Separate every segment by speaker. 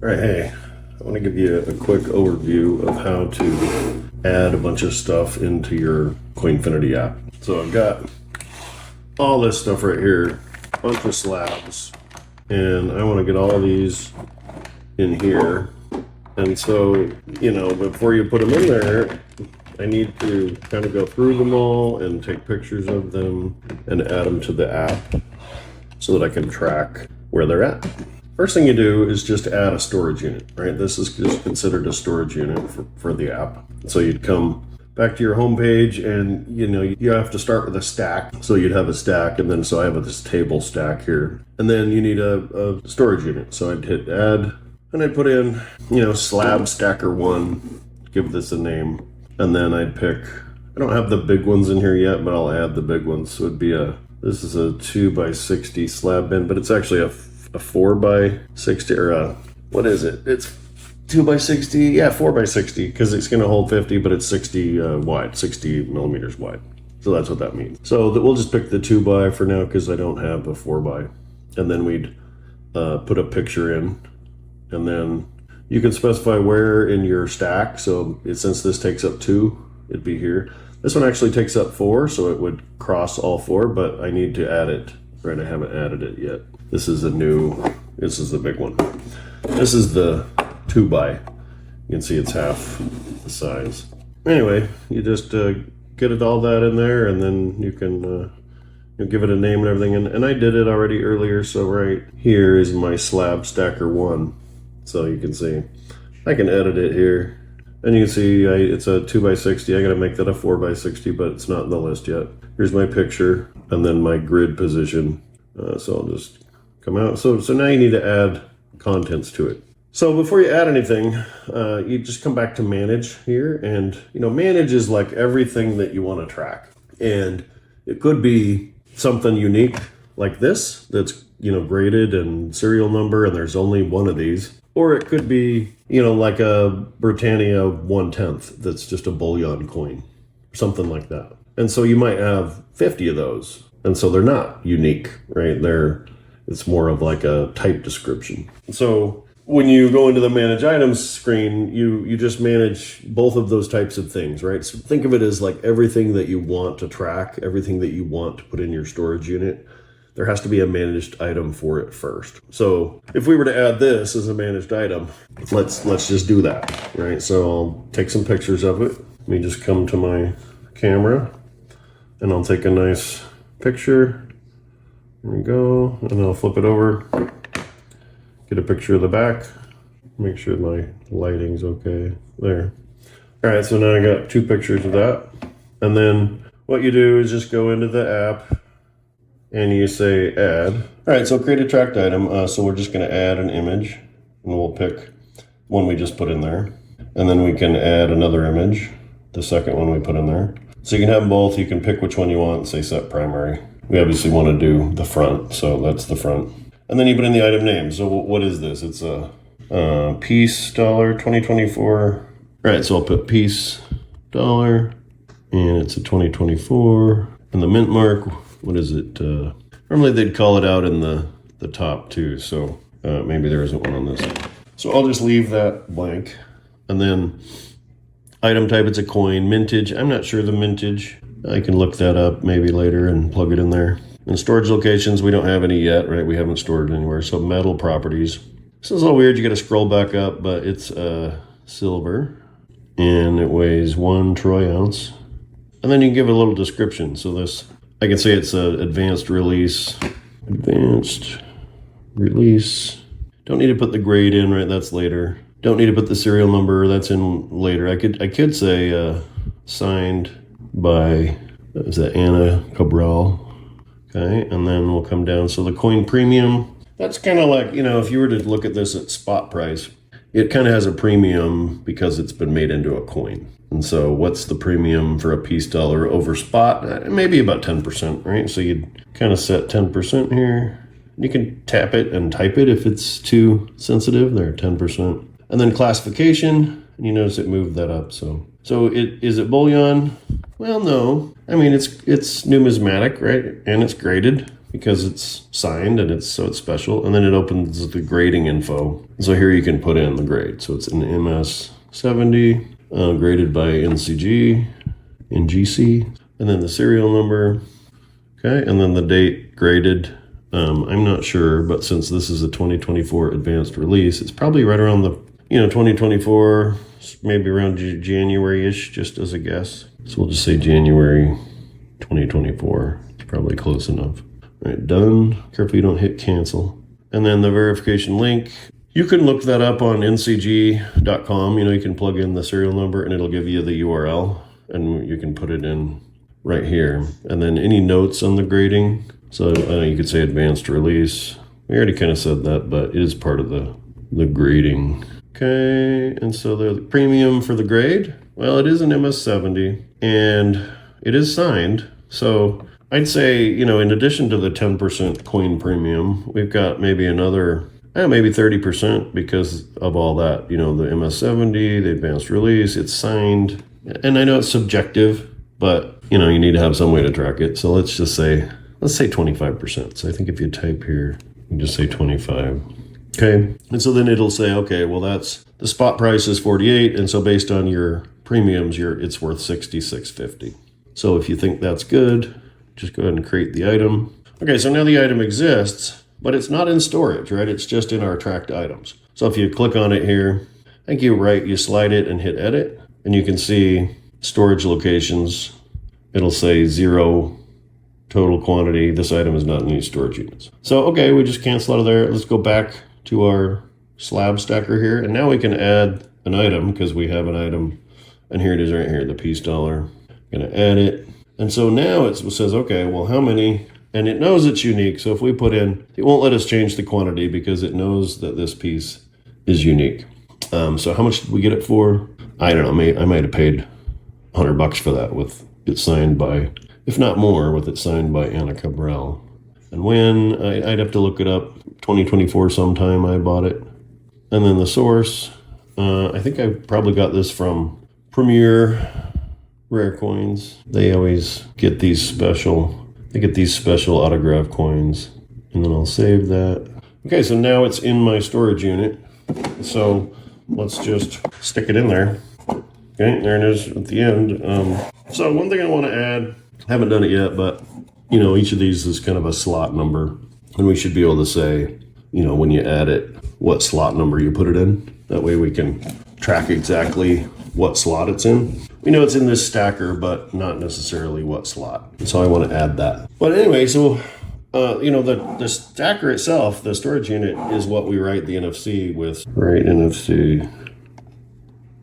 Speaker 1: All right, hey, I want to give you a quick overview of how to add a bunch of stuff into your Coinfinity app. So I've got all this stuff right here, a bunch of slabs, and I want to get all these in here. And so, you know, before you put them in there, I need to kind of go through them all and take pictures of them and add them to the app so that I can track where they're at. First thing you do is just add a storage unit, right? This is just considered a storage unit for the app. So you'd come back to your home page and, you know, you have to start with a stack. So you'd have a stack, and then so I have this table stack here. And then you need a storage unit. So I'd hit add, and I'd put in, you know, slab stacker 1, give this a name. And then I'd pick, I don't have the big ones in here yet, but I'll add the big ones. So it'd be this is a 2x60 slab bin, but it's actually a 4x60, or what is it? It's 2x60, yeah, 4x60, because it's going to hold 50, but it's 60 wide, 60 millimeters wide. So that's what that means. So we'll just pick the 2x for now because I don't have a 4x. And then we'd put a picture in, and then you can specify where in your stack. So since this takes up 2, it'd be here. This one actually takes up 4, so it would cross all 4, but I need to add it. Right, I haven't added it yet. This is the big one. This is the 2x. You can see it's half the size. Anyway, you just get it all that in there, and then you can give it a name and everything. And I did it already earlier, so right here is my slab stacker 1. So you can see, I can edit it here. And you can see it's a 2x60. I gotta make that a 4x60, but it's not in the list yet. Here's my picture, and then my grid position. So I'll just come out. So now you need to add contents to it. So before you add anything, you just come back to manage here, and you know, manage is like everything that you want to track. And it could be something unique like this that's, you know, graded and serial number, and there's only one of these. Or it could be, you know, like a Britannia 1/10 that's just a bullion coin, something like that. And so you might have 50 of those. And so they're not unique, right? It's more of like a type description. So when you go into the manage items screen, you just manage both of those types of things, right? So think of it as like everything that you want to track, everything that you want to put in your storage unit. There has to be a managed item for it first. So if we were to add this as a managed item, let's just do that, right? So I'll take some pictures of it. Let me just come to my camera, and I'll take a nice picture. There we go. And I'll flip it over, get a picture of the back, make sure my lighting's okay there. All right, so now I got 2 pictures of that. And then what you do is just go into the app, and you say add. All right, so create a tracked item. So we're just gonna add an image, and we'll pick one we just put in there. And then we can add another image, the second one we put in there. So you can have them both. You can pick which one you want and say set primary. We obviously wanna do the front, so that's the front. And then you put in the item name. So what is this? It's a piece dollar 2024. All right, so I'll put piece dollar, and it's a 2024. And the mint mark, what is it? Normally they'd call it out in the top too, so maybe there isn't one on this. So I'll just leave that blank. And then item type, it's a coin. Mintage, I'm not sure the mintage. I can look that up maybe later and plug it in there. And storage locations, we don't have any yet, right? We haven't stored it anywhere. So metal properties. This is a little weird, you gotta scroll back up, but it's silver, and it weighs 1 troy ounce. And then you can give it a little description. So this, I can say it's an advanced release. Advanced release. Don't need to put the grade in, right? That's later. Don't need to put the serial number. That's in later. I could say signed by, is that Anna Cabral? Okay, and then we'll come down. So the coin premium, that's kind of like, you know, if you were to look at this at spot price, it kind of has a premium because it's been made into a coin. And so what's the premium for a piece dollar over spot? Maybe about 10%, right? So you'd kind of set 10% here. You can tap it and type it if it's too sensitive. There, 10%. And then classification, and you notice it moved that up. So is it bullion? Well, no. I mean, it's numismatic, right? And it's graded. because it's signed and it's special. And then it opens the grading info. So here you can put in the grade. So it's an MS-70, graded by NCG in GC, and then the serial number. Okay, and then the date graded. I'm not sure, but since this is a 2024 advanced release, it's probably right around the 2024, maybe around January-ish, just as a guess. So we'll just say January 2024. It's probably close enough. All right, done. Careful you don't hit cancel. And then the verification link, you can look that up on ncg.com. You can plug in the serial number and it'll give you the URL, and you can put it in right here. And then any notes on the grading. So you could say advanced release. We already kind of said that, but it is part of the grading. Okay, and so the premium for the grade, well, it is an MS-70 and it is signed. So I'd say, in addition to the 10% coin premium, we've got maybe another, maybe 30% because of all that, the MS-70, the advanced release, it's signed. And I know it's subjective, but, you need to have some way to track it. So let's say 25%. So I think if you type here, you just say 25. Okay. And so then it'll say, okay, well, that's the spot price is 48. And so based on your premiums, it's worth 66.50. So if you think that's good, just go ahead and create the item. Okay. So now the item exists, but it's not in storage, right? It's just in our tracked items. So if you click on it here, I think you slide it and hit edit, and you can see storage locations. It'll say 0 total quantity. This item is not in any storage units. So, okay, we just cancel out of there. Let's go back to our slab stacker here. And now we can add an item because we have an item. And here it is right here, the peace dollar. I'm going to add it. And so now it says, okay, well, how many? And it knows it's unique. So if we put in, it won't let us change the quantity because it knows that this piece is unique. So how much did we get it for? I don't know. I might have paid $100 for that with it signed by, if not more, with it signed by Anna Cabral. And when, I'd have to look it up, 2024 sometime I bought it. And then the source, I think I probably got this from Premier Rare Coins. They always get these special autograph coins. And then I'll save that. Okay, so now it's in my storage unit. So let's just stick it in there. Okay, there it is at the end. So one thing I want to add, haven't done it yet, but each of these is kind of a slot number, and we should be able to say, when you add it, what slot number you put it in. That way we can track exactly what slot it's in. We know it's in this stacker, but not necessarily what slot. So I want to add that. But anyway, so the stacker itself, the storage unit, is what we write the NFC with. Right, NFC.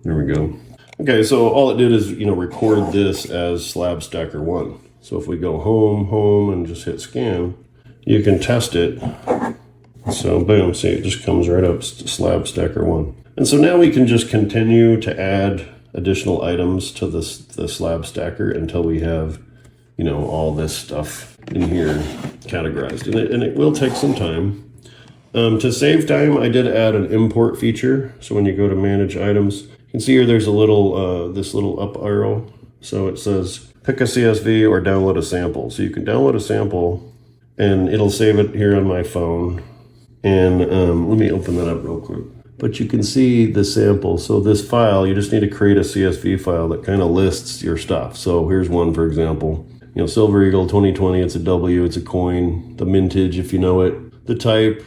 Speaker 1: There we go. Okay, so all it did is, record this as slab stacker 1. So if we go home, and just hit scan, you can test it. So boom, see, it just comes right up to slab stacker 1. And so now we can just continue to add additional items to the slab stacker until we have, all this stuff in here categorized. And it will take some time. To save time, I did add an import feature. So when you go to manage items, you can see here there's a little, this little up arrow. So it says pick a CSV or download a sample. So you can download a sample and it'll save it here on my phone. And let me open that up real quick. But you can see the sample. So this file, you just need to create a CSV file that kind of lists your stuff. So here's one, for example, Silver Eagle 2020, it's a W, it's a coin, the mintage, if you know it, the type,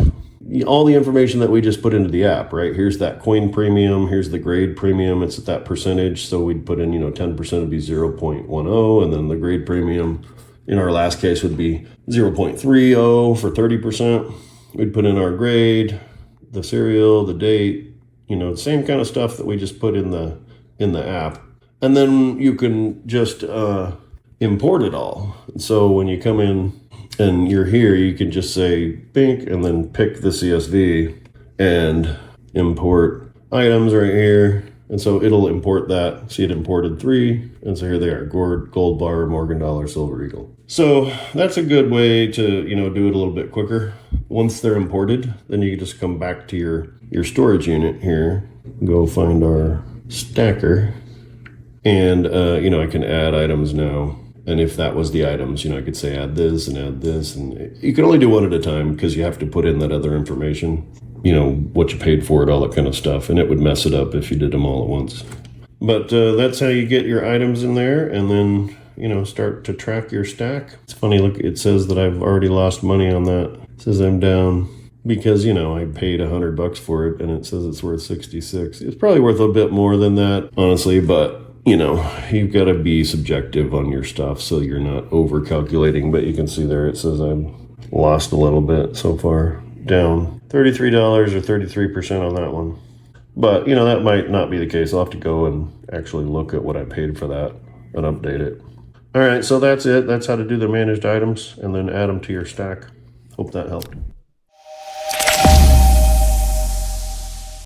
Speaker 1: all the information that we just put into the app, right? Here's that coin premium, here's the grade premium, it's at that percentage. So we'd put in, 10% would be 0.10, and then the grade premium in our last case would be 0.30 for 30%. We'd put in our grade, the serial, the date, the same kind of stuff that we just put in the app. And then you can just import it all. So when you come in and you're here, you can just say bink and then pick the CSV and import items right here. And so it'll import that. See, it imported 3. And so here they are, gold bar, Morgan dollar, Silver Eagle. So that's a good way to, do it a little bit quicker. Once they're imported, then you can just come back to your storage unit here, go find our stacker, and, I can add items now. And if that was the items, I could say add this, and you can only do one at a time because you have to put in that other information, what you paid for it, all that kind of stuff, and it would mess it up if you did them all at once. But that's how you get your items in there, and then start to track your stack. It's funny, look, it says that I've already lost money on that. It says I'm down because I paid $100 for it, and it says it's worth 66. It's probably worth a bit more than that, honestly, but you've got to be subjective on your stuff so you're not over calculating. But you can see there it says I've lost a little bit so far, down $33 or 33% on that one. But that might not be the case. I'll have to go and actually look at what I paid for that and update it. All right, so that's it. That's how to do the managed items and then add them to your stack. Hope that helped.